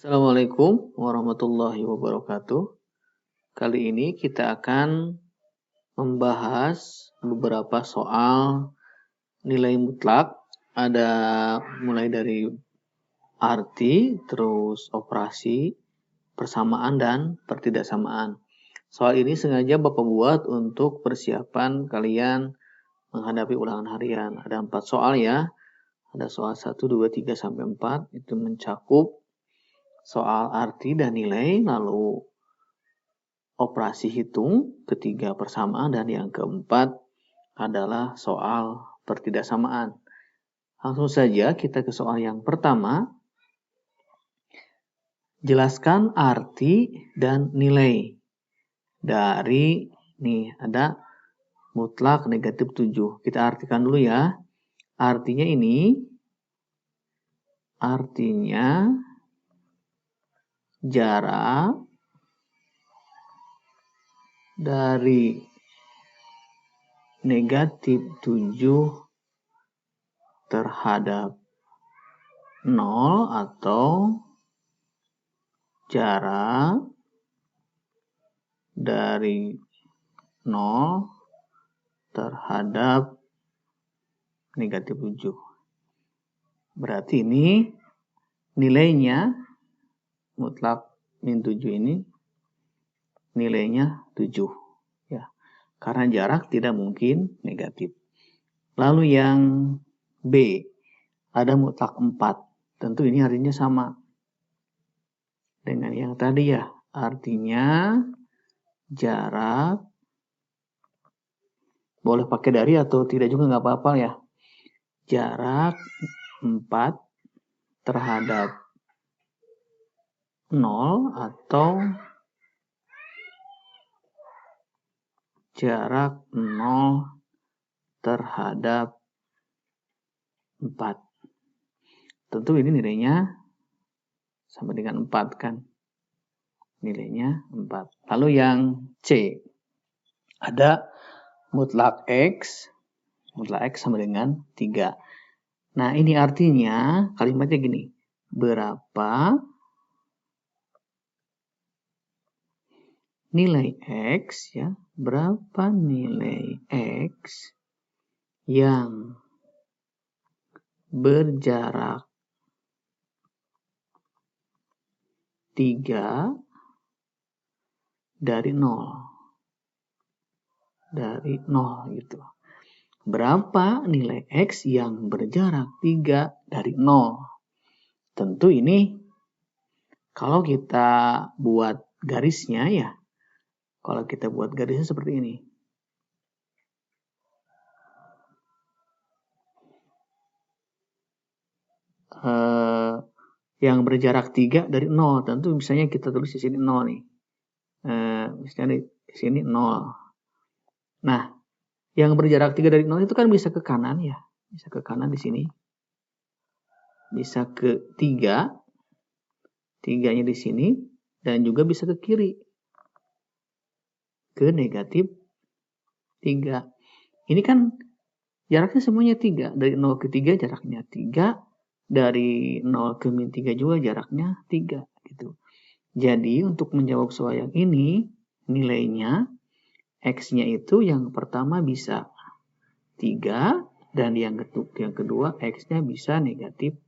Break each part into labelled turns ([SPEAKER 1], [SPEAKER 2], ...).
[SPEAKER 1] Assalamualaikum warahmatullahi wabarakatuh. Kali ini kita akan membahas beberapa soal nilai mutlak. Ada mulai dari arti, terus operasi, persamaan, dan pertidaksamaan. Soal ini sengaja Bapak buat untuk persiapan kalian menghadapi ulangan harian. Ada 4 soal ya. Ada soal 1, 2, 3, sampai 4. Itu mencakup soal arti dan nilai, lalu operasi hitung, ketiga persamaan, dan yang keempat adalah soal pertidaksamaan. Langsung saja kita ke soal yang pertama. Jelaskan arti dan nilai dari, nih ada mutlak negatif 7. Kita artikan dulu ya. Artinya ini, artinya jarak dari negatif 7 terhadap 0 atau jarak dari 0 terhadap negatif 7. Berarti ini nilainya mutlak min 7 ini nilainya 7 ya. Karena jarak tidak mungkin negatif. Lalu yang B, ada mutlak 4. Tentu ini artinya sama dengan yang tadi ya. Artinya jarak, boleh pakai dari atau tidak juga nggak apa-apa ya. Jarak 4 terhadap 0 atau jarak 0 terhadap 4. Tentu ini nilainya sama dengan 4 kan. Nilainya 4. Lalu yang C, ada mutlak X. Mutlak X sama dengan 3. Nah ini artinya kalimatnya gini. Berapa nilai X ya. Berapa nilai X yang berjarak 3 dari 0. Dari 0 gitu. Berapa nilai X yang berjarak 3 dari 0? Tentu ini kalau kita buat garisnya ya. Kalau kita buat garisnya seperti ini. Yang berjarak 3 dari 0. Tentu misalnya kita tulis di sini 0 nih. Misalnya di sini 0. Nah, yang berjarak 3 dari 0 itu kan bisa ke kanan ya. Bisa ke kanan di sini. Bisa ke 3. 3-nya di sini. Dan juga bisa ke kiri. Ke negatif 3. Ini kan jaraknya semuanya 3. Dari 0 ke 3 jaraknya 3. Dari 0 ke min 3 juga jaraknya 3. Gitu. Jadi untuk menjawab soal yang ini, nilainya X-nya itu yang pertama bisa 3. Dan yang kedua X-nya bisa negatif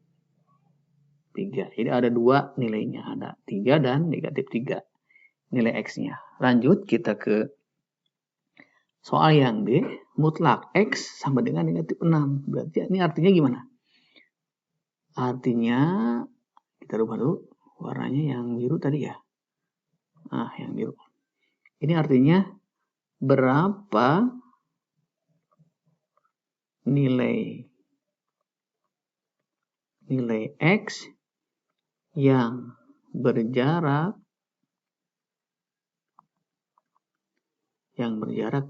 [SPEAKER 1] 3. Jadi ada 2 nilainya. Ada 3 dan negatif 3. Nilai X-nya. Lanjut kita ke soal yang D, mutlak X sama dengan negatif 6. Berarti ini artinya gimana? Artinya, kita rubah dulu warnanya yang biru tadi ya. Nah, yang biru. Ini artinya berapa nilai X yang berjarak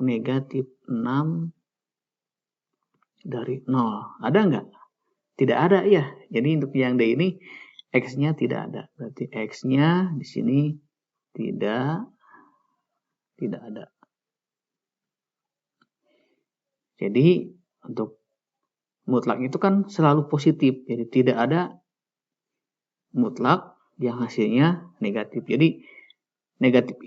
[SPEAKER 1] negatif 6 dari 0. Ada nggak? Tidak ada ya. Jadi untuk yang D ini X-nya tidak ada. Berarti X-nya di sini tidak ada. Jadi untuk mutlak itu kan selalu positif. Jadi tidak ada mutlak yang hasilnya negatif. Jadi negatif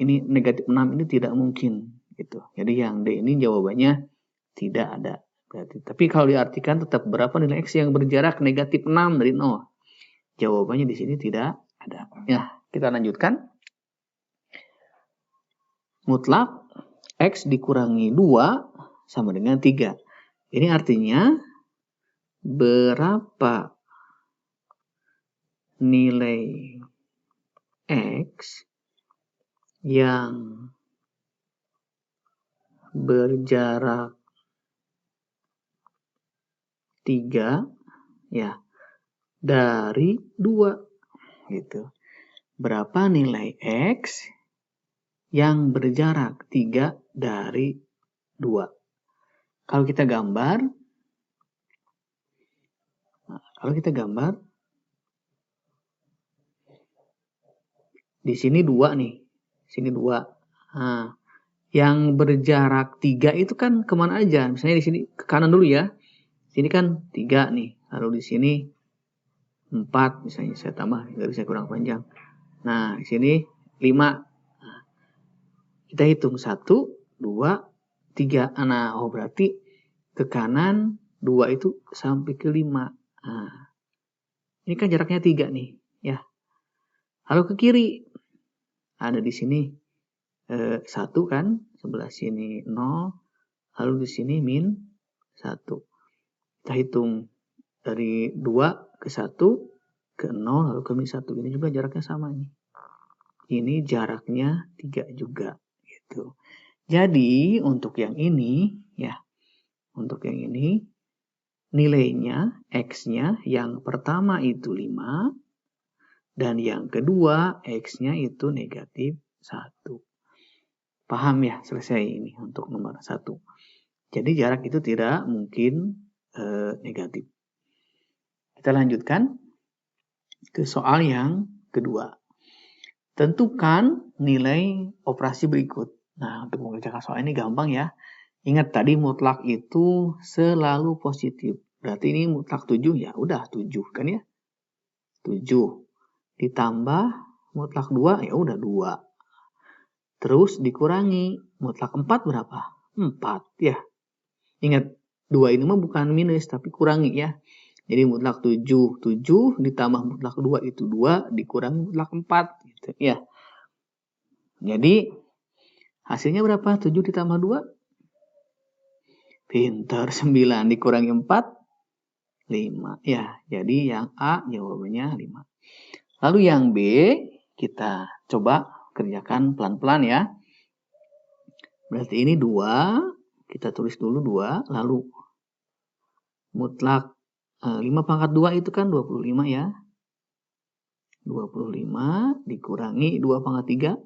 [SPEAKER 1] 6 ini tidak mungkin gitu. Jadi yang D ini jawabannya tidak ada. Berarti. Tapi kalau diartikan tetap berapa nilai X yang berjarak negatif 6 dari 0? Jawabannya di sini tidak ada. Ya, kita lanjutkan. Mutlak X dikurangi 2 sama dengan 3. Ini artinya berapa nilai X yang berjarak 3 ya dari 2 gitu. Berapa nilai X yang berjarak 3 dari 2? Kalau kita gambar di sini 2 nih. Sini 2. Nah, yang berjarak 3 itu kan kemana aja? Misalnya di sini ke kanan dulu ya. Sini kan 3 nih. Lalu di sini 4 misalnya saya tambah, garis saya kurang panjang. Nah, di sini 5. Nah, kita hitung 1, 2, 3. Nah, berarti ke kanan 2 itu sampai ke 5. Nah, ini kan jaraknya 3 nih, ya. Lalu ke kiri ada di sini 1 kan, sebelah sini 0, lalu di sini min 1. Kita hitung dari 2 ke 1 ke 0 lalu ke min 1. Ini juga jaraknya sama nih. Ini jaraknya 3 juga gitu. Jadi untuk yang ini ya, untuk yang ini nilainya X-nya yang pertama itu 5 dan yang kedua X-nya itu negatif 1. Paham ya? Selesai ini untuk nomor 1. Jadi jarak itu tidak mungkin negatif. Kita lanjutkan ke soal yang kedua. Tentukan nilai operasi berikut. Nah, untuk mengerjakan soal ini gampang ya. Ingat tadi mutlak itu selalu positif. Berarti ini mutlak 7 ya. Udah 7 kan ya. 7 ditambah mutlak 2 ya udah 2. Terus dikurangi mutlak 4 berapa? 4 ya. Ingat 2 ini mah bukan minus tapi kurangi ya. Jadi mutlak 7 ditambah mutlak 2 itu 2 dikurangi mutlak 4 gitu ya. Jadi hasilnya berapa? 7 ditambah 2? Pintar, 9 dikurangi 4 5 ya. Jadi yang A jawabannya 5. Lalu yang B kita coba kerjakan pelan-pelan ya. Berarti ini 2, kita tulis dulu 2, lalu mutlak 5 pangkat 2 itu kan 25 ya. 25 dikurangi 2 pangkat 3.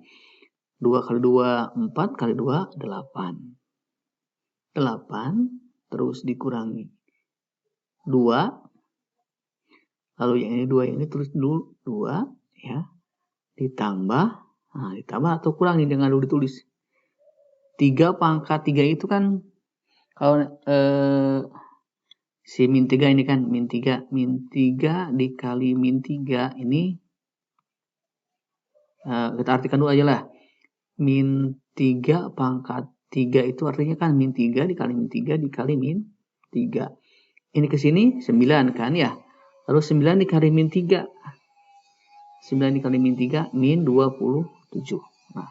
[SPEAKER 1] 2 kali 2, 4 kali 2, 8. 8 terus dikurangi 2. Lalu yang ini 2 ini tulis dulu 2 ya. Ditambah atau kurangi dengan dulu ditulis. 3 pangkat 3 itu kan kalau si min 3 ini kan min 3 dikali min 3 ini kita artikan dulu aja lah. Min 3 pangkat 3 itu artinya kan min 3 dikali min 3 dikali min 3. Ini ke sini 9 kan ya. Lalu 9 dikali min 3. 9 dikali min 3 min 27. Nah,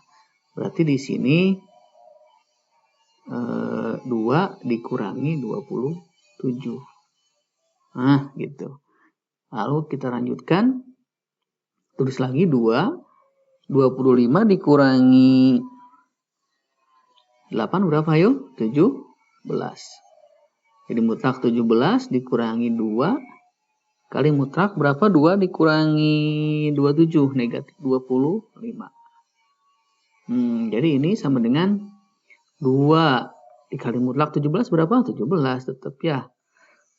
[SPEAKER 1] berarti di sini 2 dikurangi 27. Nah, gitu. Lalu kita lanjutkan. Tulis lagi 2. 25 dikurangi 8 berapa yuk? 17. Jadi mutlak 17 dikurangi 2 kali mutlak berapa? 2 dikurangi 27 negatif 25. Jadi ini sama dengan 2 dikali mutlak 17 berapa? 17 tetap ya.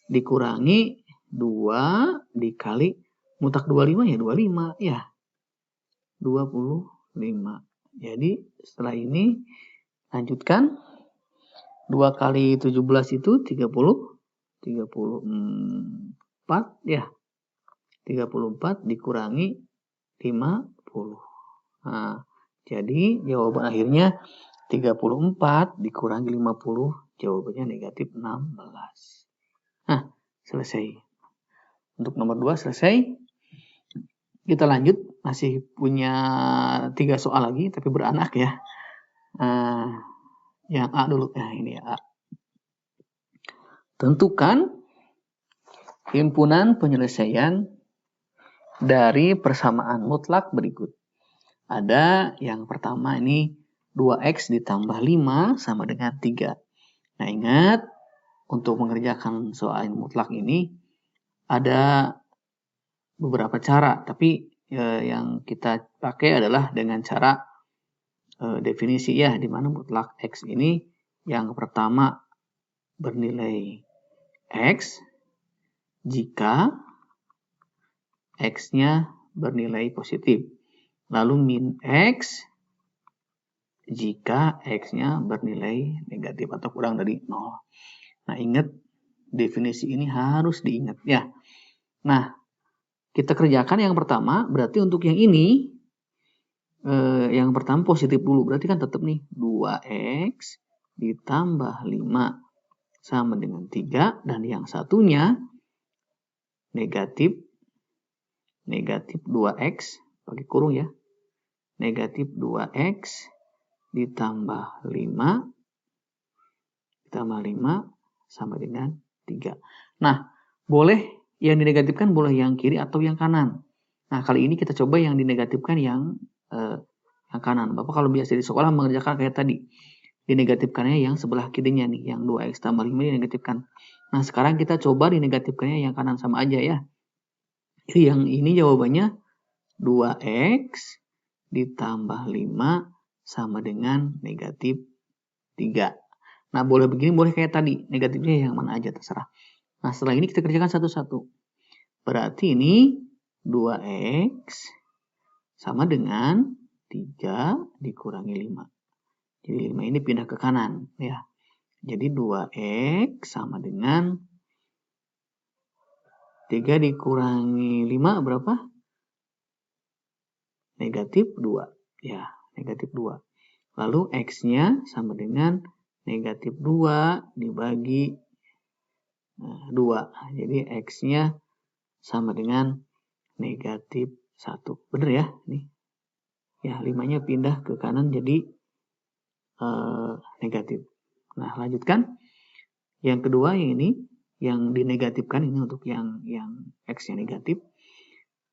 [SPEAKER 1] Dikurangi 2 dikali mutlak 25 ya 25 ya. 25. Jadi setelah ini lanjutkan 2 kali 17 itu 34 ya. 34 dikurangi 50. Nah, jadi jawaban akhirnya 34 dikurangi 50, jawabannya negatif 16. Nah, selesai. Untuk nomor 2 selesai. Kita lanjut, masih punya 3 soal lagi, tapi beranak ya. Yang A dulu, ini ya A. Tentukan himpunan penyelesaian dari persamaan mutlak berikut. Ada yang pertama ini 2x ditambah 5 sama dengan 3. Nah, ingat, untuk mengerjakan soal mutlak ini ada beberapa cara, tapi yang kita pakai adalah dengan cara definisi ya, di mana mutlak x ini yang pertama bernilai x jika x-nya bernilai positif, lalu min x jika x-nya bernilai negatif atau kurang dari 0. Nah, ingat, definisi ini harus diingat ya. Nah, kita kerjakan yang pertama, berarti untuk yang ini, yang pertama positif dulu, berarti kan tetap nih 2x ditambah 5 sama dengan 3, dan yang satunya negatif 2x, pakai kurung ya, negatif 2x ditambah 5 sama dengan 3. Nah, boleh yang dinegatifkan boleh yang kiri atau yang kanan. Nah, kali ini kita coba yang dinegatifkan yang kanan. Bapak kalau biasa di sekolah mengerjakan kayak tadi, dinegatifkannya yang sebelah kirinya nih, yang 2x tambah 5 dinegatifkan. Nah, sekarang kita coba dinegatifkannya yang kanan, sama aja ya. Yang ini jawabannya 2x ditambah 5 sama dengan negatif 3. Nah, boleh begini, boleh kayak tadi. Negatifnya yang mana aja, terserah. Nah, setelah ini kita kerjakan satu-satu. Berarti ini 2x sama dengan 3 dikurangi 5. Jadi 5 ini pindah ke kanan ya. Jadi 2x sama dengan 3 dikurangi 5 berapa? Negatif 2. Ya, negatif 2. Lalu x-nya sama dengan negatif 2 dibagi 2. Jadi x-nya sama dengan negatif 1. Bener ya? Nih. Ya, 5-nya pindah ke kanan jadi negatif. Nah, lanjutkan. Yang kedua yang ini, yang dinegatifkan ini untuk yang x-nya negatif.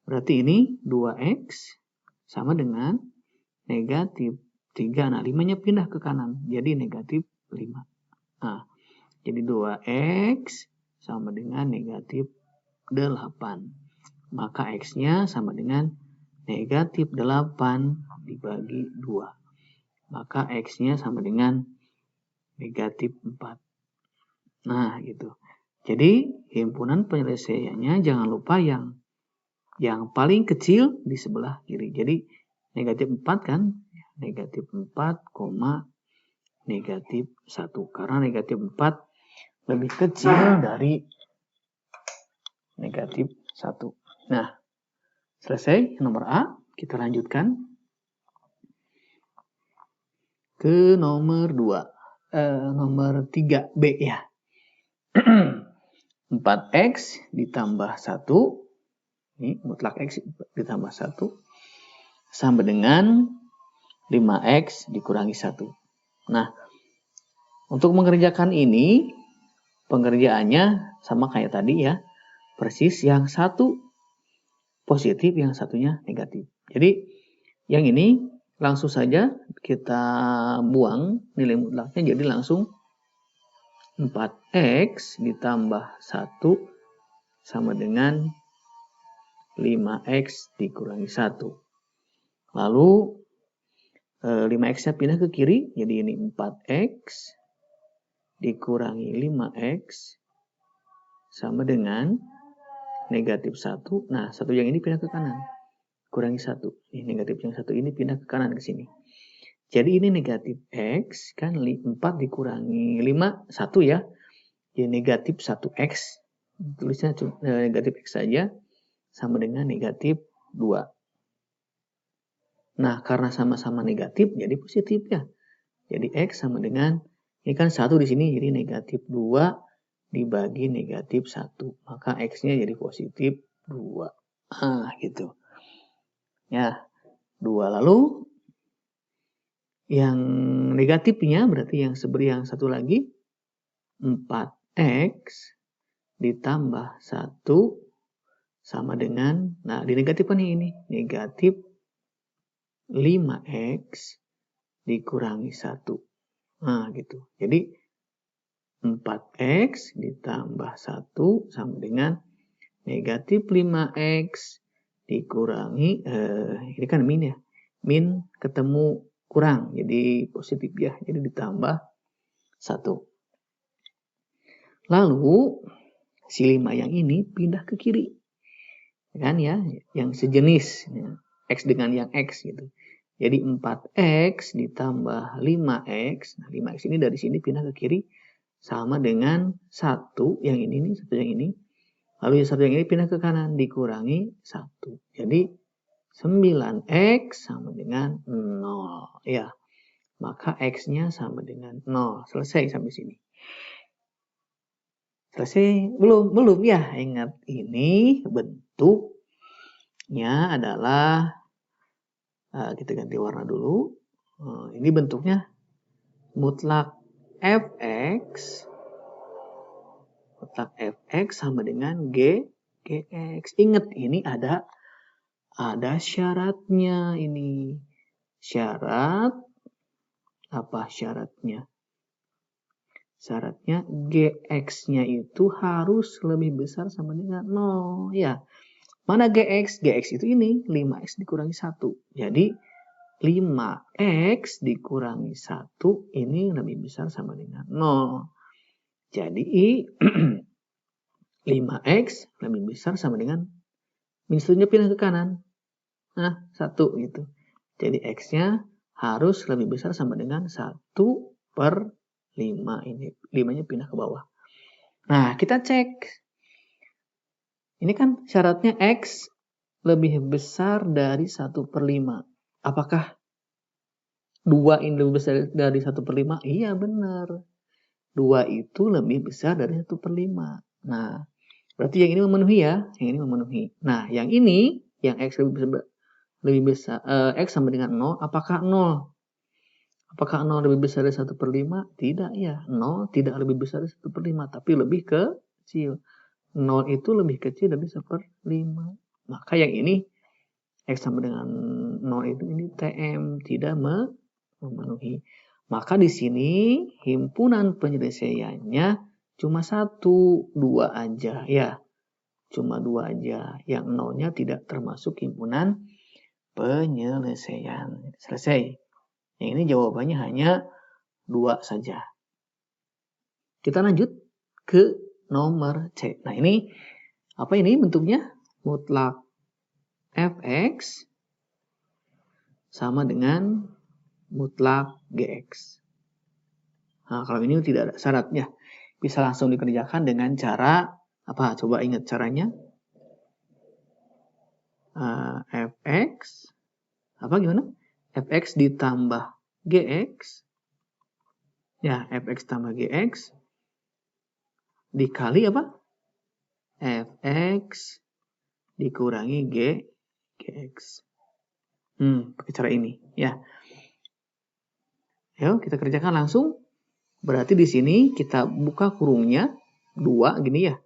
[SPEAKER 1] Berarti ini 2x sama dengan negatif 3. Nah, 5-nya pindah ke kanan jadi negatif 5. Nah, jadi 2x sama dengan negatif 8. Maka x-nya sama dengan negatif 8 dibagi 2. Maka x-nya sama dengan negatif 4. Nah, gitu. Jadi, himpunan penyelesaiannya jangan lupa yang paling kecil di sebelah kiri. Jadi, negatif 4 kan? Negatif 4, negatif 1. Karena negatif 4 lebih kecil dari negatif 1. Nah, selesai nomor A. Kita lanjutkan ke nomor 2. Nomor 3B ya. 4x ditambah 1. Ini mutlak x ditambah 1. Sama dengan 5x dikurangi 1. Nah, untuk mengerjakan ini, pengerjaannya sama kayak tadi ya. Persis, yang satu positif, yang satunya negatif. Jadi, yang ini langsung saja kita buang nilai mutlaknya, jadi langsung 4x ditambah 1 sama dengan 5x dikurangi 1. Lalu 5x-nya pindah ke kiri, jadi ini 4x dikurangi 5x sama dengan negatif 1. Nah, satu yang ini pindah ke kanan, kurangi 1. Ini negatif yang satu ini pindah ke kanan ke sini. Jadi ini negatif x, kan 4 dikurangi 5, 1 ya. Jadi negatif 1x, tulisnya negatif x saja, sama dengan negatif 2. Nah, karena sama-sama negatif, jadi positif ya. Jadi X sama dengan, ini kan 1 di sini, jadi negatif 2 dibagi negatif 1. Maka X-nya jadi positif 2. Gitu. Ya, 2. Lalu, yang negatifnya, berarti yang satu lagi, 4X ditambah 1 sama dengan, nah dinegatifkan ini, negatif 5X dikurangi 1. Nah gitu. Jadi 4X ditambah 1 sama dengan negatif 5X dikurangi, ini kan min ya. Min ketemu kurang, jadi positif ya. Jadi ditambah 1. Lalu si 5 yang ini pindah ke kiri. Kan ya, yang sejenis ya. X dengan yang X gitu. Jadi 4X ditambah 5X. Nah, 5X ini dari sini pindah ke kiri sama dengan 1 yang ini nih, 1 yang ini. Lalu yang 1 yang ini pindah ke kanan dikurangi 1. Jadi 9X sama dengan 0 ya. Maka X-nya sama dengan 0. Selesai sampai sini. Selesai? Belum ya. Ingat ini bentuknya adalah, kita ganti warna dulu. Ini bentuknya mutlak Fx. Mutlak Fx sama dengan Gx. Ingat ini ada syaratnya ini. Syarat apa syaratnya? Syaratnya Gx-nya itu harus lebih besar sama dengan 0 ya. Mana Gx? Gx itu ini 5x dikurangi 1. Jadi 5x dikurangi 1 ini lebih besar sama dengan 0. Jadi 5x lebih besar sama dengan min 1-nya pindah ke kanan. Nah, 1 gitu. Jadi x-nya harus lebih besar sama dengan 1/5 ini. 5-nya pindah ke bawah. Nah, kita cek. Ini kan syaratnya x lebih besar dari 1/5. Apakah 2 ini lebih besar dari 1/5? Iya, benar. 2 itu lebih besar dari 1/5. Nah, berarti yang ini memenuhi ya. Yang ini memenuhi. Nah, yang ini, yang x lebih besar, x sama dengan 0. Apakah 0? Apakah 0 lebih besar dari 1/5? Tidak ya. 0 tidak lebih besar dari 1/5, tapi lebih kecil. 0 itu lebih kecil dari 1/5. Maka yang ini, x sama dengan 0 itu ini TM, tidak memenuhi. Maka di sini himpunan penyelesaiannya cuma 1, 2 aja ya. Cuma 2 aja. Yang 0-nya tidak termasuk himpunan penyelesaian. Selesai. Yang ini jawabannya hanya 2 saja. Kita lanjut ke nomor C. Nah ini, apa ini bentuknya? Mutlak Fx sama dengan mutlak Gx. Nah kalau ini tidak ada syaratnya. Bisa langsung dikerjakan dengan cara, apa? Coba ingat caranya. Fx, apa gimana? Fx ditambah Gx. Ya, Fx tambah Gx dikali apa? Fx dikurangi Gx. Pakai cara ini, ya. Yuk, kita kerjakan langsung. Berarti di sini kita buka kurungnya 2 gini ya.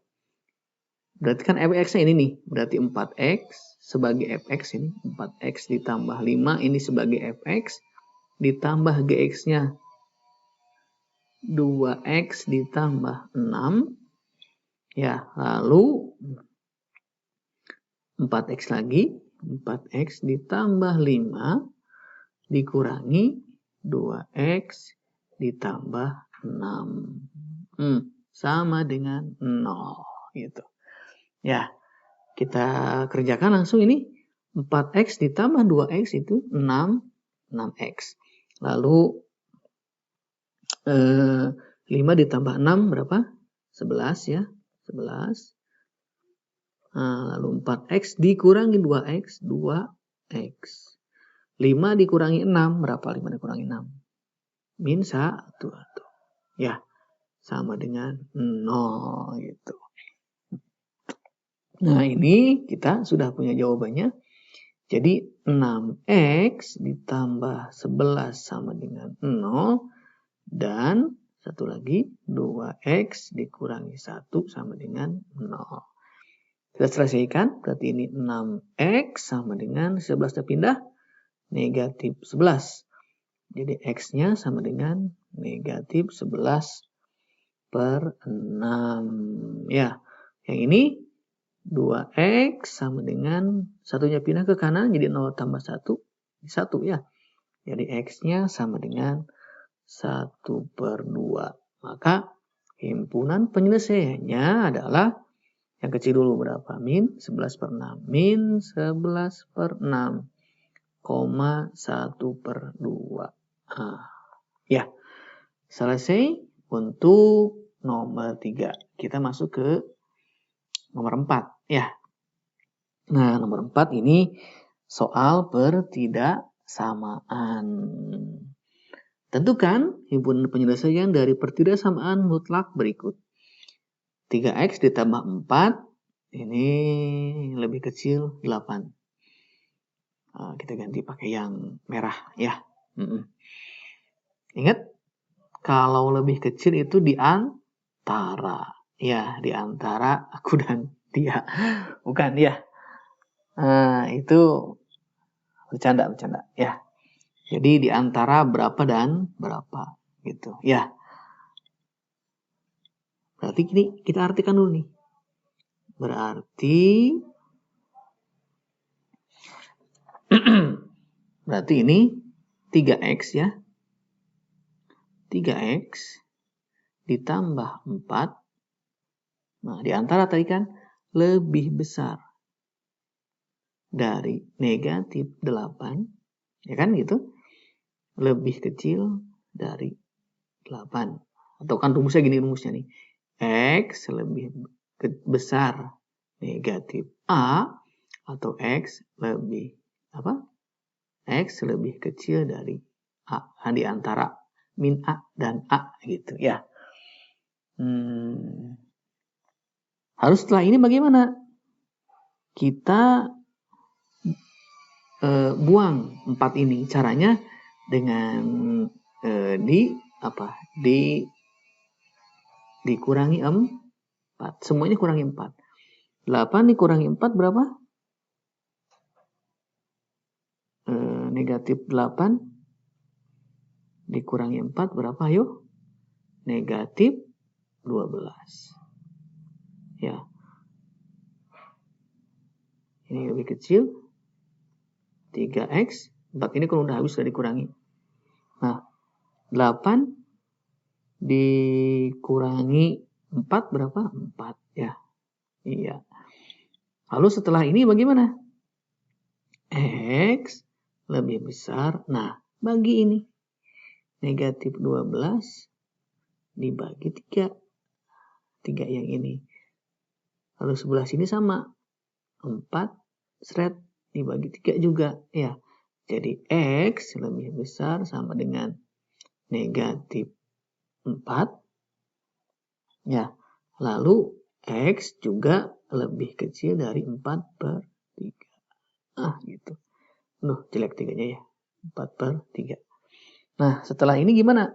[SPEAKER 1] Berarti kan Fx-nya ini nih. Berarti 4x sebagai Fx ini. 4x ditambah 5 ini sebagai Fx. Ditambah Gx-nya 2x ditambah 6. Ya, lalu 4x lagi. 4x ditambah 5 dikurangi 2x ditambah 6. Sama dengan 0. Gitu. Ya, kita kerjakan langsung ini. 4x ditambah 2x itu 6x. Lalu 5 ditambah 6 berapa? 11 ya. 11. Lalu 4x dikurangi 2x, 2x. 5 dikurangi 6, berapa 5 dikurangi 6? Min 1. Ya, sama dengan 0 gitu. Nah, ini kita sudah punya jawabannya. Jadi 6x ditambah 11 sama dengan 0. Dan satu lagi 2x dikurangi 1 sama dengan 0. Kita selesaikan, berarti ini 6x sama dengan 11 terpindah, negatif 11. Jadi x-nya sama dengan negatif 11 per 6. Ya, yang ini 2x sama dengan satunya pindah ke kanan, jadi 0 tambah 1, 1 ya. Jadi x-nya sama dengan 1 per 2. Maka himpunan penyelesaiannya adalah yang kecil dulu berapa? Min 11 per 6. Min 11 per 6, 1 per 2. Ya, selesai untuk nomor 3. Kita masuk ke nomor 4. Ya. Nah, nomor 4 ini soal pertidaksamaan. Tentukan himpunan penyelesaian dari pertidaksamaan mutlak berikut. 3x ditambah 4, ini lebih kecil 8. Kita ganti pakai yang merah ya. Ingat, kalau lebih kecil itu di antara. Ya, di antara aku dan dia. Bukan ya. Itu bercanda ya. Jadi di antara berapa dan berapa gitu ya. Berarti ini kita artikan dulu nih. Berarti ini 3x ya. 3x ditambah 4. Nah, di antara tadi kan lebih besar dari negatif 8. Ya kan gitu. Lebih kecil dari 8. Atau kan rumusnya gini rumusnya nih. X lebih besar negatif A atau X lebih X lebih kecil dari A. Di antara min A dan A gitu ya. Lalu setelah ini bagaimana? Kita buang 4 ini. Caranya dengan dikurangi 4. Semuanya kurangi 4. 8 dikurangi 4 berapa? Negatif 8 dikurangi 4 berapa? Ayo. Negatif 12. Ya. Ini lebih kecil. 3x. 4 ini kalau udah habis sudah dikurangi. Nah, 8 dikurangi 4 berapa? 4 ya. Iya. Lalu setelah ini bagaimana? X lebih besar. Nah, bagi ini. Negatif 12 dibagi 3. 3 yang ini. Lalu sebelah sini sama. 4 seret dibagi 3 juga. Ya. Jadi X lebih besar sama dengan negatif 4. Ya. Lalu X juga lebih kecil dari 4 per 3. Gitu. Jelek 3-nya ya. 4 per 3. Nah, setelah ini gimana?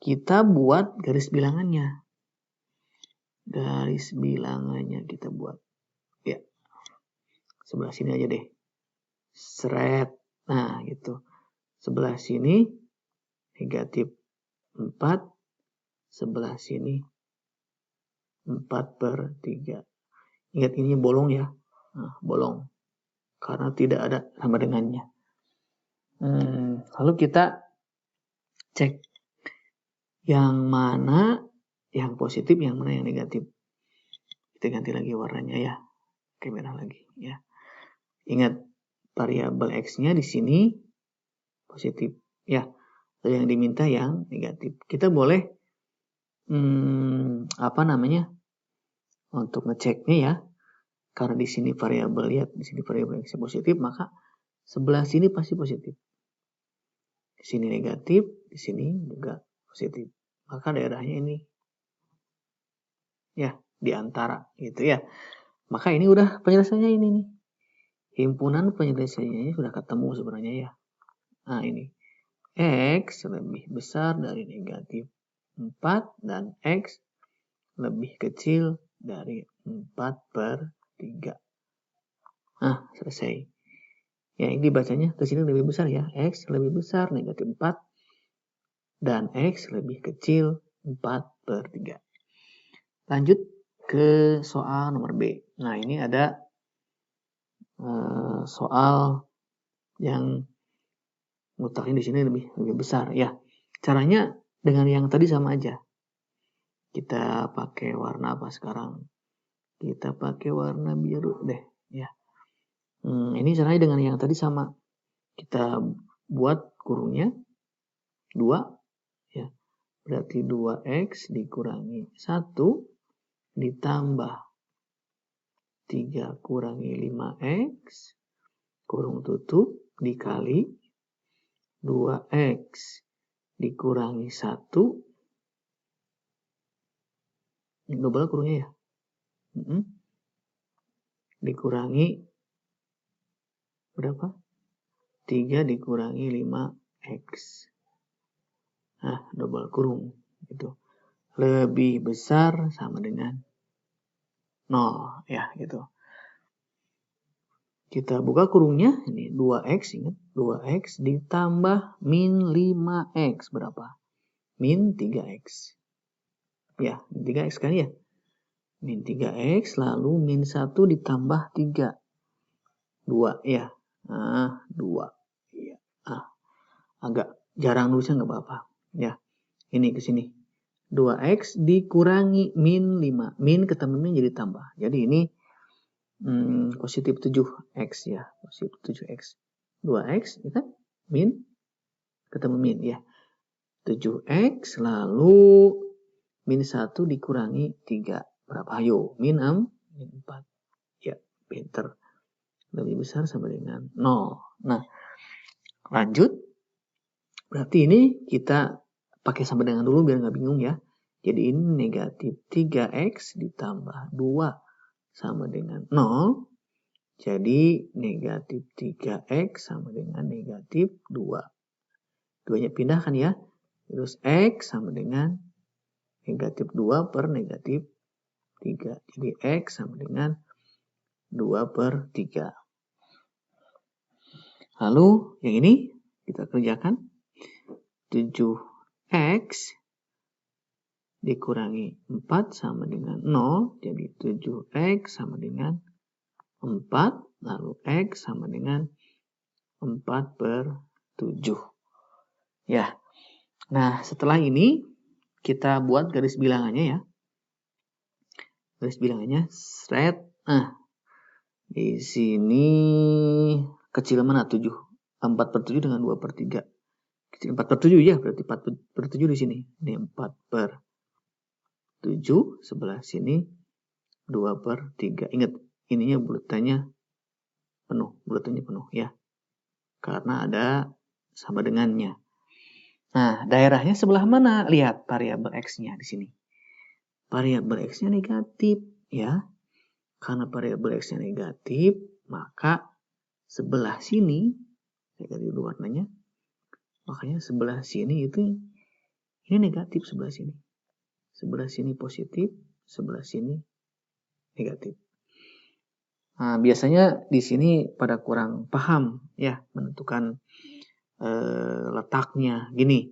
[SPEAKER 1] Kita buat garis bilangannya. Garis bilangannya kita buat. Ya. Sebelah sini aja deh. Seret. Nah, gitu. Sebelah sini negatif 4. Sebelah sini 4 per 3. Ingat ini bolong ya. Nah, bolong. Karena tidak ada sama dengannya. Lalu kita cek yang mana yang positif, yang mana yang negatif. Kita ganti lagi warnanya ya. Ke merah lagi ya. Ingat variabel X-nya di sini positif ya. Yang diminta yang negatif. Kita boleh untuk ngeceknya ya. Karena di sini variabel, lihat di sini variabel X positif, maka sebelah sini pasti positif. Di sini negatif, di sini juga positif. Maka daerahnya ini ya di antara gitu ya. Maka ini udah penyelesaiannya ini nih. Himpunan penyelesaiannya sudah ketemu sebenarnya ya. Nah ini. X lebih besar dari negatif 4 dan X lebih kecil dari 4/3. Nah, selesai. Ya, ini dibacanya ke sini lebih besar ya. X lebih besar negatif 4 dan X lebih kecil 4/3. Lanjut ke soal nomor B. Nah, ini ada soal yang mutlaknya di sini lebih besar ya. Caranya dengan yang tadi sama aja. Kita pakai warna apa sekarang? Kita pakai warna biru deh ya. Ini caranya dengan yang tadi sama. Kita buat kurungnya 2 ya. Berarti 2x dikurangi 1 ditambah 3 kurangi 5x kurung tutup dikali 2x dikurangi 1 double kurungnya ya. Dikurangi berapa? 3 dikurangi 5x. Nah, double kurung itu. Lebih besar sama dengan 0 ya gitu. Kita buka kurungnya, ini 2x, ingat 2x ditambah min 5x berapa? Min 3x. Ya, min 3x kan ya? Min 3x lalu min 1 ditambah 3. 2 ya. Nah, 2. Ya. Agak jarang nulisnya nggak apa-apa. Ya, ini ke sini. 2x dikurangi min 5. Min ketemu min jadi tambah. Jadi ini positif 7x ya. Positif 7x. 2x ya kan? Min ketemu min ya. 7x lalu min 1 dikurangi 3. Berapa? Ayo, min 4. Ya, pinter. Lebih besar sama dengan 0. Nah, lanjut. Berarti ini kita pakai sama dengan dulu biar nggak bingung ya. Jadi ini negatif 3x ditambah 2 sama dengan 0. Jadi negatif 3x sama dengan negatif 2. 2-nya pindahkan ya. Terus x sama dengan negatif 2 per negatif 3. Jadi x sama dengan 2/3. Lalu yang ini kita kerjakan. 7x dikurangi 4 sama dengan 0. Jadi 7x sama dengan 4. Lalu x sama dengan 4/7. Ya. Nah, setelah ini kita buat garis bilangannya ya. Garis bilangannya straight. Nah, di sini kecil mana 7? 4/7 dengan 2/3. Kecil 4/7 ya, berarti 4/7 di sini. Ini 4/7, sebelah sini 2/3. Ingat, ininya bulatannya penuh ya. Karena ada sama dengannya. Nah, daerahnya sebelah mana? Lihat variabel x-nya di sini. Variabel x-nya negatif ya. Karena variabel x-nya negatif, maka sebelah sini, saya ganti dulu warnanya. Makanya sebelah sini itu ini negatif sebelah sini. Sebelah sini positif, sebelah sini negatif. Nah, biasanya di sini pada kurang paham ya menentukan letaknya. Gini.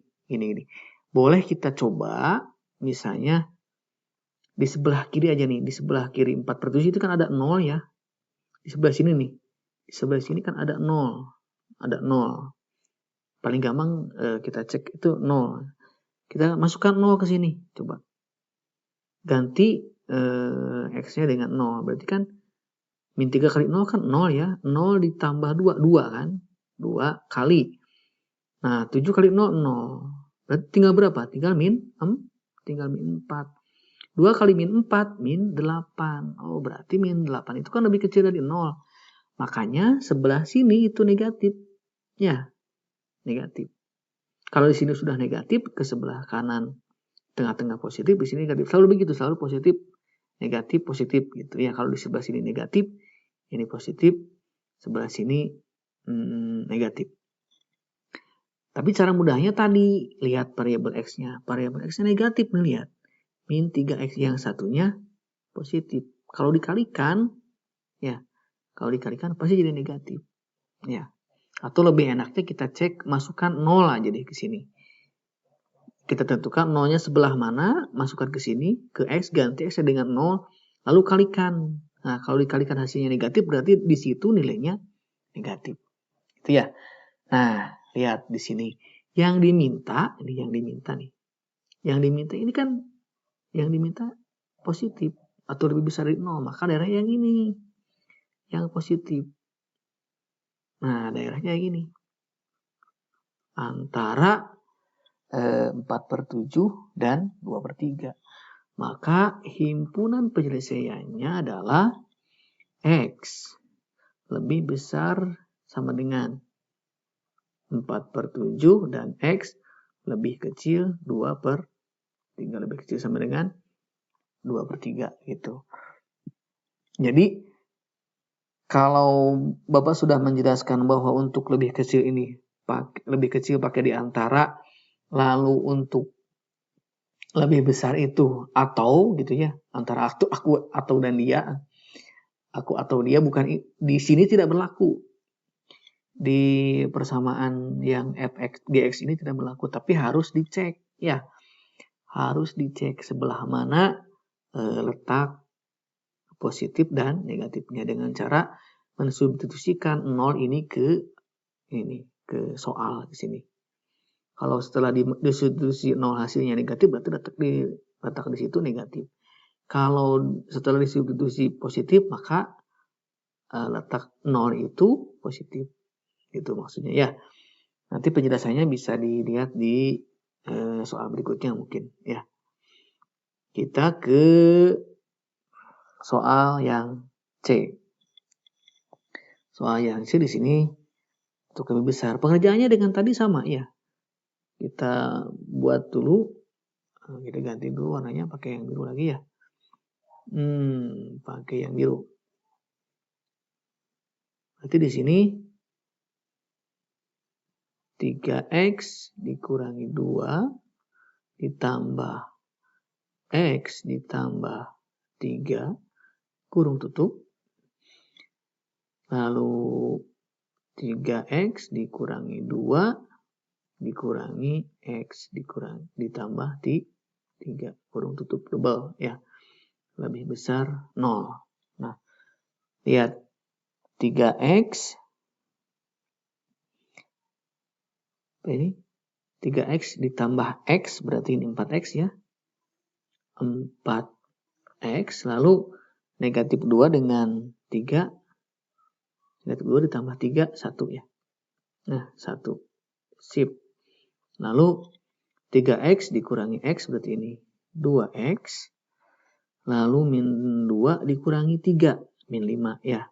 [SPEAKER 1] Boleh kita coba misalnya di sebelah kiri aja nih. Di sebelah kiri 4/7 itu kan ada 0 ya. Di sebelah sini nih. Di sebelah sini kan ada 0. Ada 0. Paling gampang kita cek itu 0. Kita masukkan 0 ke sini. Coba. Ganti x-nya dengan 0. Berarti kan min 3 kali 0 kan 0 ya. 0 ditambah 2. 2 kan. 2 kali. Nah, 7 kali 0, 0. Berarti tinggal berapa? Tinggal min 4. 2 kali min 4, min 8. Oh, berarti min 8 itu kan lebih kecil dari 0. Makanya sebelah sini itu negatif. Ya, negatif. Kalau di sini sudah negatif, ke sebelah kanan tengah-tengah positif, di sini negatif. Selalu begitu, selalu positif, positif gitu ya. Kalau di sebelah sini negatif, ini positif, sebelah sini negatif. Tapi cara mudahnya tadi, lihat variabel X-nya. Variabel X-nya negatif nih, lihat. Min 3X yang satunya positif. Kalau dikalikan, ya, kalau dikalikan pasti jadi negatif. Ya. Atau lebih enaknya kita cek, masukkan 0 aja deh ke sini. Kita tentukan 0-nya sebelah mana, masukkan ke sini, ke X, ganti X dengan 0, lalu kalikan. Nah, kalau dikalikan hasilnya negatif, berarti di situ nilainya negatif. Itu ya. Nah, lihat di sini. Yang diminta, ini yang diminta nih. Yang diminta ini kan, yang diminta positif atau lebih besar dari 0. Maka daerah yang ini, yang positif. Nah, daerahnya yang ini. Antara 4/7 dan 2/3. Maka himpunan penyelesaiannya adalah X lebih besar sama dengan 4/7 dan X lebih kecil 2/3, lebih kecil sama dengan 2/3 gitu. Jadi kalau Bapak sudah menjelaskan bahwa untuk lebih kecil ini pakai di antara, lalu untuk lebih besar itu atau gitu ya, antara aku atau dan dia. Aku atau dia bukan di sini tidak berlaku. Di persamaan yang fx gx ini tidak berlaku, tapi harus dicek ya. Harus dicek sebelah mana letak positif dan negatifnya dengan cara mensubstitusikan 0 ini ke soal di sini. Kalau setelah disubstitusi 0 hasilnya negatif, berarti letak di situ negatif. Kalau setelah disubstitusi positif, maka letak 0 itu positif. Itu maksudnya ya. Nanti penjelasannya bisa dilihat di soal berikutnya mungkin ya. Kita ke soal yang C. Soal yang C di sini untuk lebih besar. Pengerjaannya dengan tadi sama ya. Kita buat dulu, kita ganti dulu warnanya pakai yang biru lagi ya. Pakai yang biru. Berarti di sini 3X dikurangi 2 ditambah X ditambah 3 kurung tutup. Lalu 3X dikurangi 2 dikurangi X ditambah 3 kurung tutup double ya. Lebih besar 0. Nah, lihat 3X ini 3X ditambah X berarti ini 4X ya. 4X lalu negatif 2 dengan 3. Negatif 2 ditambah 3 1 ya. Nah, 1. Sip. Lalu 3X dikurangi X berarti ini 2X. Lalu min 2 dikurangi 3. Min 5 ya.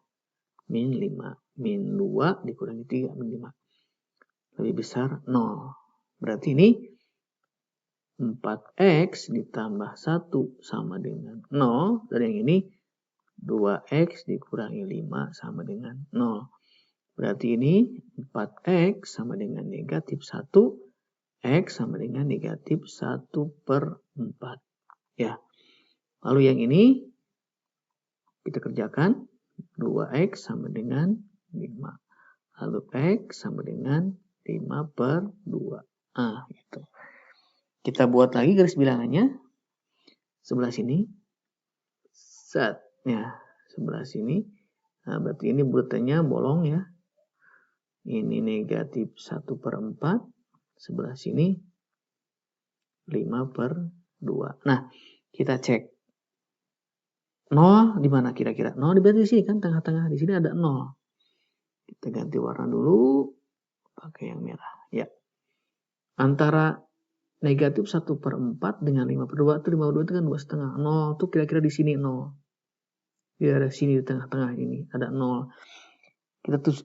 [SPEAKER 1] Min 5. Min 2 dikurangi 3. Min 5. Lebih besar 0. Berarti ini 4X ditambah 1 sama dengan 0. Dan yang ini 2X dikurangi 5 sama dengan 0. Berarti ini 4X sama dengan negatif 1. X sama dengan negatif 1/4. Ya. Lalu yang ini kita kerjakan. 2X sama dengan 5. Lalu X sama dengan 5/2. Gitu. Kita buat lagi garis bilangannya. Sebelah sini. Set. Ya, sebelah sini. Nah, berarti ini buletannya bolong ya. Ini negatif 1/4. Sebelah sini 5/2. Nah, kita cek. 0 di mana kira-kira? 0 di sini kan tengah-tengah. Di sini ada 0. Kita ganti warna dulu. Pakai yang merah. Ya. Antara negatif 1/4 dengan 5/2 itu 5/2 itu kan 2,5. 0 itu kira-kira di sini 0. Di daerah sini di tengah-tengah ini ada 0.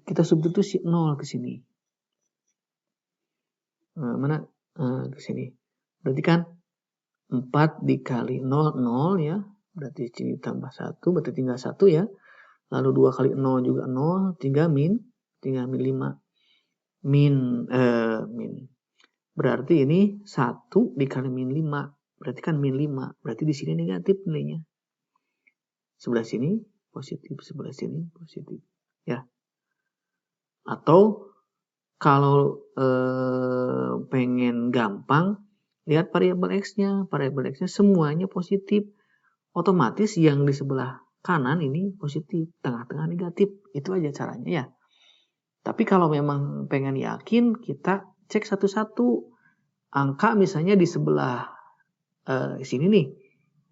[SPEAKER 1] Kita substitusi 0 ke sini. Mana? Ke sini. Berarti kan 4 dikali 0, 0 ya. Berarti sini tambah 1, berarti tinggal 1 ya. Lalu 2 kali 0 juga 0, tinggal min 5. Min. Berarti ini 1 dikali min 5. Berarti kan min 5. Berarti di sini negatif nilainya. Sebelah sini positif, sebelah sini positif. Ya. Atau kalau pengen gampang, lihat variabel X-nya. Variabel X-nya semuanya positif. Otomatis yang di sebelah kanan ini positif, tengah-tengah negatif. Itu aja caranya ya. Tapi kalau memang pengen yakin, kita cek satu-satu. Angka misalnya di sebelah sini nih.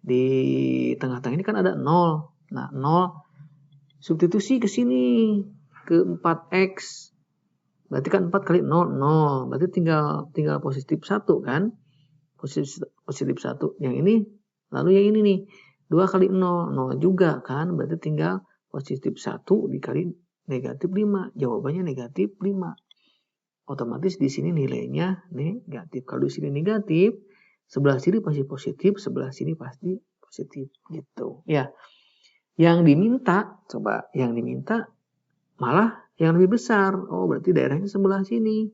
[SPEAKER 1] Di tengah-tengah ini kan ada 0. Nah, 0 substitusi ke sini. Ke 4X. Berarti kan 4 kali 0, 0. Berarti tinggal positif 1 kan. Positif 1. Yang ini, lalu yang ini nih. 2 kali 0, 0 juga kan. Berarti tinggal positif 1 dikali negatif 5. Jawabannya negatif 5. Otomatis di sini nilainya negatif. Kalau di sini negatif, sebelah sini pasti positif, sebelah sini pasti positif gitu. Ya. Yang diminta, coba yang diminta malah yang lebih besar. Oh, berarti daerahnya sebelah sini.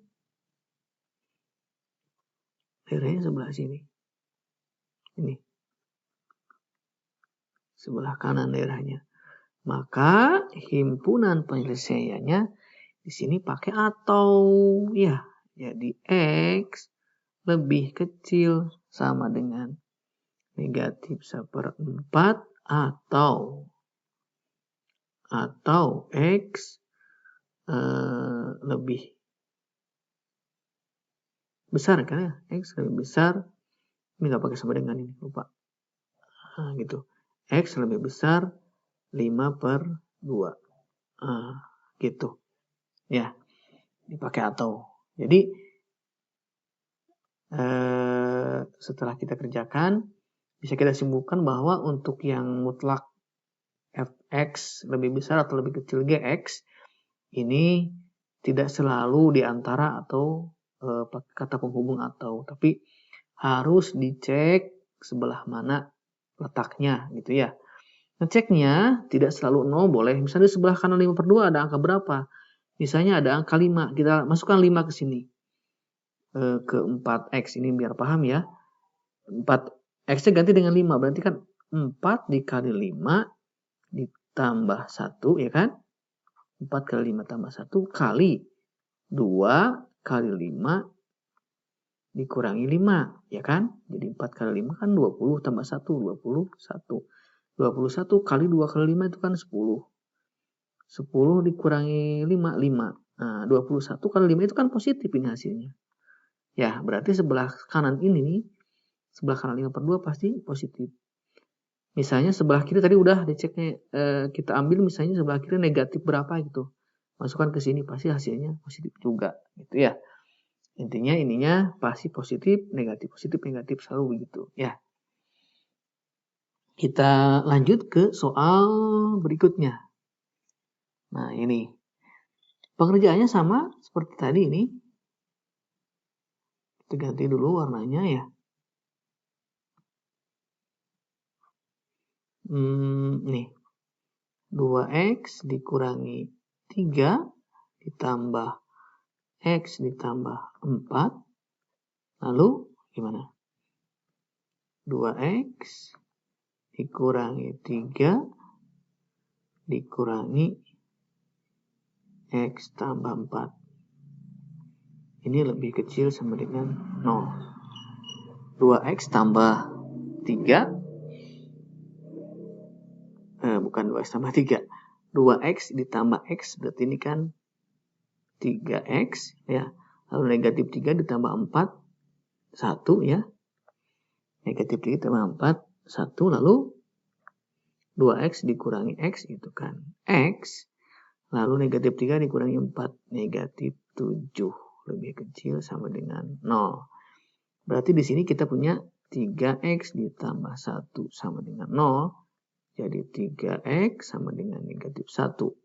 [SPEAKER 1] Daerahnya sebelah sini. Ini. Sebelah kanan daerahnya. Maka himpunan penyelesaiannya di sini pakai atau ya. Jadi X lebih kecil sama dengan negatif 1/4 atau X lebih besar kan ya. X lebih besar. Ini nggak pakai sama dengan ini, lupa. Nah, gitu. X lebih besar 5/2. Gitu. Ya, dipakai atau. Jadi, setelah kita kerjakan, bisa kita simpulkan bahwa untuk yang mutlak fx lebih besar atau lebih kecil gx, ini tidak selalu diantara atau kata penghubung atau, tapi harus dicek sebelah mana letaknya gitu ya. Ngeceknya tidak selalu 0 boleh. Misalnya di sebelah kanan 5/2 ada angka berapa? Misalnya ada angka 5. Kita masukkan 5 ke sini. Ke 4X ini biar paham ya. 4X-nya ganti dengan 5. Berarti kan 4 dikali 5 ditambah 1 ya kan? 4 kali 5 tambah 1 kali 2 kali 5 dikurangi 5 ya kan? Jadi 4 kali 5 kan 20 tambah 1 21. 21 kali 2 kali 5 itu kan 10. 10 dikurangi 5 5. Nah, 21 kali 5 itu kan positif ini hasilnya. Ya, berarti sebelah kanan ini nih, sebelah kanan 5/2 pasti positif. Misalnya sebelah kiri tadi udah diceknya, kita ambil misalnya sebelah kiri negatif berapa gitu. Masukkan ke sini pasti hasilnya positif juga gitu ya. Intinya ininya pasti positif, negatif selalu begitu ya. Kita lanjut ke soal berikutnya. Nah, ini. Pengerjaannya sama seperti tadi ini. Kita ganti dulu warnanya ya. Nih. 2X dikurangi 3 ditambah X ditambah 4. Lalu gimana? 2X dikurangi 3 dikurangi X tambah 4. Ini lebih kecil sama dengan 0. 2X tambah 3. Bukan 2X tambah 3. 2X ditambah X berarti ini kan 3X ya. Lalu negatif 3 ditambah 4. 1 ya. Negatif 3 ditambah 4. 1 lalu 2X dikurangi X itu kan X. Lalu negatif 3 dikurangi 4. Negatif 7. Lebih kecil sama dengan 0. Berarti di sini kita punya 3X ditambah 1 sama dengan 0. Jadi 3X sama dengan negatif 1.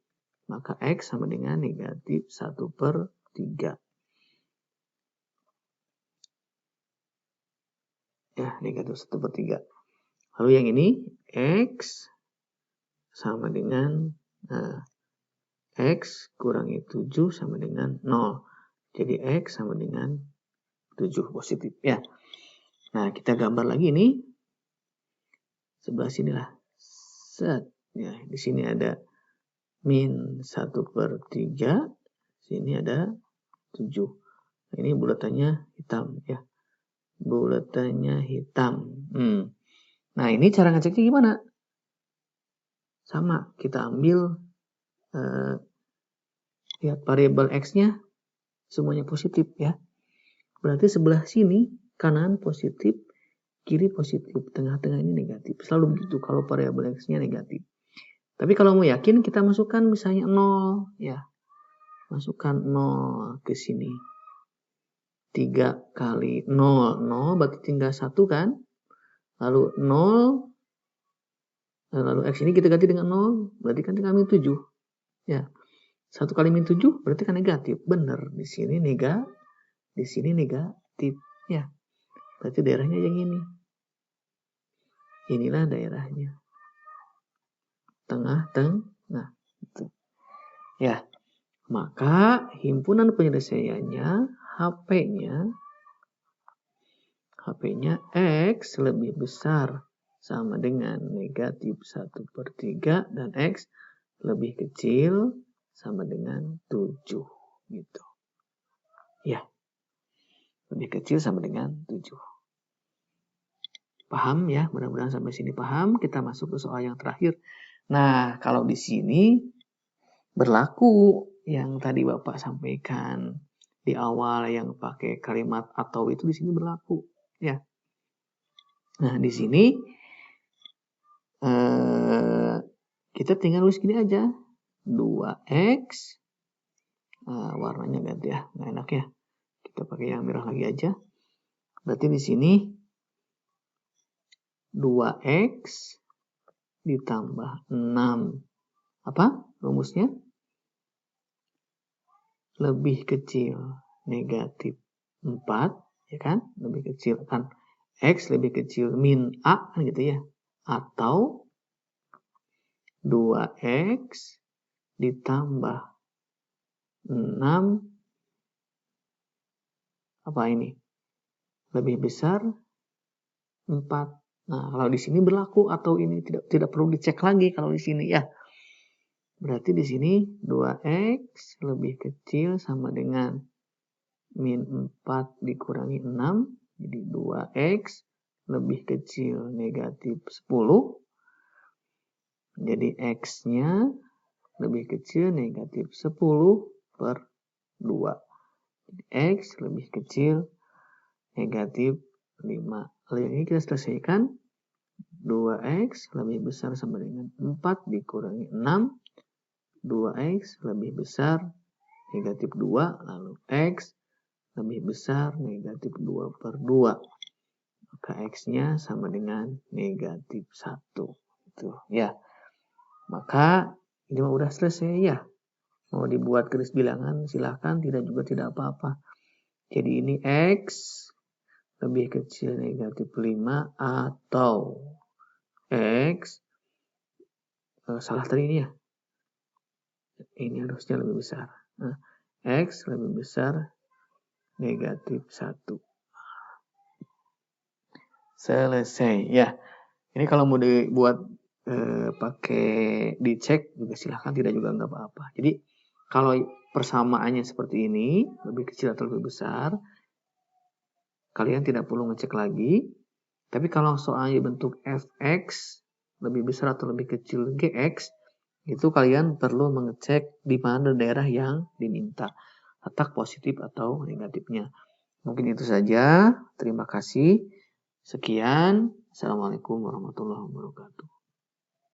[SPEAKER 1] Maka X sama dengan negatif 1/3. Ya, negatif 1/3. Lalu yang ini, X sama dengan, X kurangi 7 sama dengan 0. Jadi X sama dengan 7 positif ya. Nah, kita gambar lagi nih. Sebelah sinilah. Set. Ya, di sini ada min 1/3. Sini ada 7. Nah, ini bulatannya hitam ya. Bulatannya hitam. Nah, ini cara ngeceknya gimana? Sama, kita ambil lihat variabel X-nya semuanya positif ya. Berarti sebelah sini kanan positif, kiri positif, tengah-tengah ini negatif. Selalu begitu kalau variabel X-nya negatif. Tapi kalau mau yakin kita masukkan misalnya 0 ya. Masukkan 0 ke sini. 3 kali 0, 0 berarti tinggal 1 kan. Lalu 0, lalu X ini kita ganti dengan 0, berarti kan tinggal min 7. Ya. 1 kali min 7 berarti kan negatif. Benar, di sini di sini negatif. Ya. Berarti daerahnya yang ini. Inilah daerahnya. Tengah. Gitu. Ya. Maka himpunan penyelesaiannya HP-nya X lebih besar sama dengan negatif 1/3 dan X lebih kecil sama dengan 7 gitu. Ya. Lebih kecil sama dengan 7. Paham ya? Mudah-mudahan sampai sini paham. Kita masuk ke soal yang terakhir. Nah, kalau di sini berlaku yang tadi Bapak sampaikan di awal yang pakai kalimat atau itu di sini berlaku ya. Nah, di sini kita tinggal tulis gini aja. 2X warnanya ganti ya, nggak enak ya. Kita pakai yang merah lagi aja. Berarti di sini 2X ditambah 6. Apa rumusnya? Lebih kecil negatif 4, ya kan? Lebih kecil kan X lebih kecil min A kan gitu ya. Atau 2X ditambah 6 apa ini? Lebih besar 4. Nah, kalau di sini berlaku atau ini tidak perlu dicek lagi kalau di sini ya. Berarti di sini 2X lebih kecil sama dengan min 4 dikurangi 6. Jadi 2X lebih kecil negatif 10. Jadi X-nya lebih kecil negatif 10/2. Jadi X lebih kecil negatif 5. Lalu ini kita selesaikan. 2X lebih besar sama dengan 4 dikurangi 6. 2X lebih besar negatif 2. Lalu X lebih besar negatif 2/2. Maka X-nya sama dengan negatif 1. Itu ya. Maka ini udah selesai ya. Mau dibuat garis bilangan silahkan, tidak apa-apa. Jadi ini X lebih kecil negatif 5 atau X salah tadi ini ya. Ini harusnya lebih besar. Nah, X lebih besar negatif 1. Selesai ya. Ini kalau mau dibuat pakai dicek juga silahkan, tidak juga nggak apa-apa. Jadi kalau persamaannya seperti ini, lebih kecil atau lebih besar, kalian tidak perlu ngecek lagi. Tapi kalau soalnya bentuk fx lebih besar atau lebih kecil gx, itu kalian perlu mengecek di mana daerah yang diminta, letak positif atau negatifnya. Mungkin itu saja. Terima kasih. Sekian. Assalamualaikum warahmatullahi wabarakatuh.